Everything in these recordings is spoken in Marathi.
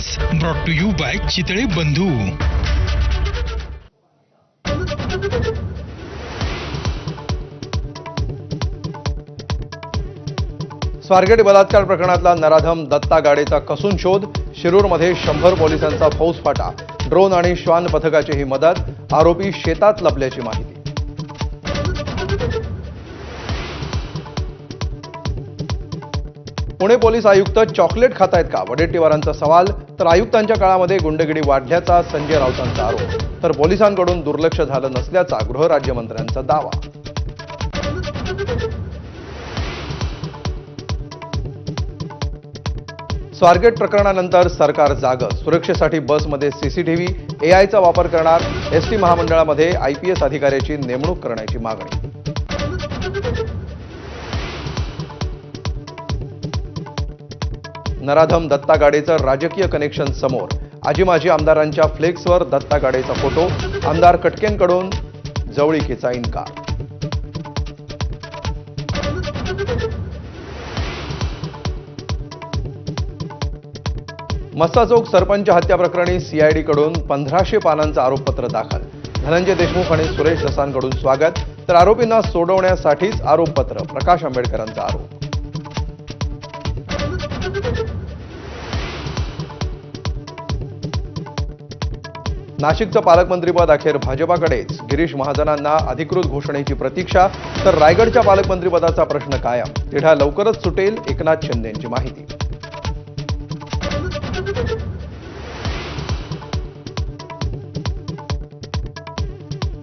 Headlines brought to you by Chitale Bandhu. Swargate बलात्कार प्रकरणातला नराधम दत्ता गाडेचा कसून शोध. शिरूरमध्ये 100 पोलिसांचा फौजफाटा. ड्रोन आणि श्वान पथकाचीही मदत. आरोपी शेतात लपल्याची माहिती. पुणे पोलीस आयुक्त चॉकलेट खातायत का, वडेट्टीवारांचा सवाल. तर आयुक्तांच्या काळामध्ये गुंडगिरी वाढल्याचा संजय राऊतांचा आरोप. तर पोलिसांकडून दुर्लक्ष झालं नसल्याचा गृहराज्यमंत्र्यांचा दावा. स्वारगेट प्रकरणानंतर सरकार जागं. सुरक्षेसाठी बसमध्ये सीसीटीव्ही, एआयचा वापर करणार. एसटी महामंडळामध्ये आयपीएस अधिकाऱ्याची नेमणूक करण्याची मागणी. नराधम दत्ता गाडेचं राजकीय कनेक्शन समोर. आजी माजी आमदारांच्या फ्लेक्सवर दत्ता गाडेचा फोटो. आमदार कटकेंकडून जवळीकीचा इन्कार. मस्साचोक सरपंच हत्या प्रकरणी सीआयडीकडून 1500 पानांचं आरोपपत्र दाखल. धनंजय देशमुख आणि सुरेश दसांकडून स्वागत. तर आरोपींना सोडवण्यासाठीच आरोपपत्र. प्रकाश आंबेडकरांचा आरोप. नाशिकचं पालकमंत्रीपद अखेर भाजपाकडेच. गिरीश महाजनांना अधिकृत घोषणेची प्रतीक्षा. तर रायगडच्या पालकमंत्रीपदाचा प्रश्न कायम. तिढा लवकरच सुटेल, एकनाथ शिंदेंची माहिती.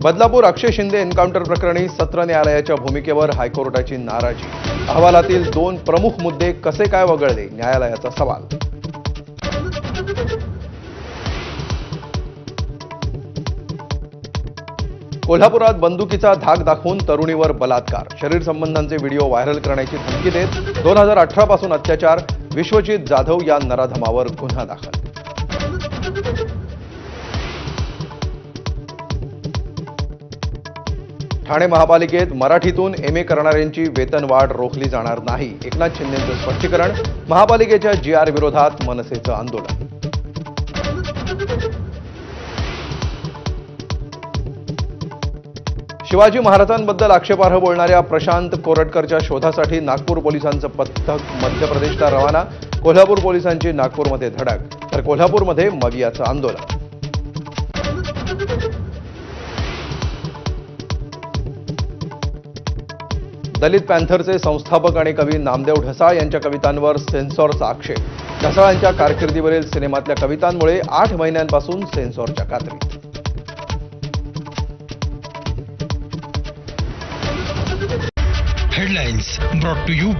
बदलापूर अक्षय शिंदे एन्काउंटर प्रकरणी सत्र न्यायालयाच्या भूमिकेवर हायकोर्टाची नाराजी. अहवालातील 2 प्रमुख मुद्दे कसे काय वगळले, न्यायालयाचा सवाल. कोल्हापुरात बंदुकीचा धाक दाखवून तरुणीवर बलात्कार. शरीर संबंधांचे व्हिडिओ व्हायरल करण्याची धमकी देत 2018 पासून अत्याचार. विश्वजित जाधव या नराधमावर गुन्हा दाखल. ठाणे महापालिकेत मराठीतून एमए करणाऱ्यांची वेतनवाढ रोखली जाणार नाही. एकनाथ शिंदेंचं स्पष्टीकरण. महापालिकेच्या जीआर विरोधात मनसेचं आंदोलन. शिवाजी महाराजांबद्दल आक्षेपार्ह बोलणाऱ्या प्रशांत कोरटकरच्या शोधासाठी नागपूर पोलिसांचं पथक मध्य प्रदेशला रवाना. कोल्हापूर पोलिसांची नागपूरमध्ये धडक. तर कोल्हापूरमध्ये मवियाचं आंदोलन. दलित पॅन्थरचे संस्थापक आणि कवी नामदेव ढसाळ यांच्या कवितांवर सेन्सॉरचा आक्षेप. ढसाळांच्या कारकिर्दीवरील सिनेमातल्या कवितांमुळे 8 महिन्यांपासून सेन्सॉरच्या कात्रीत. Headlines brought to you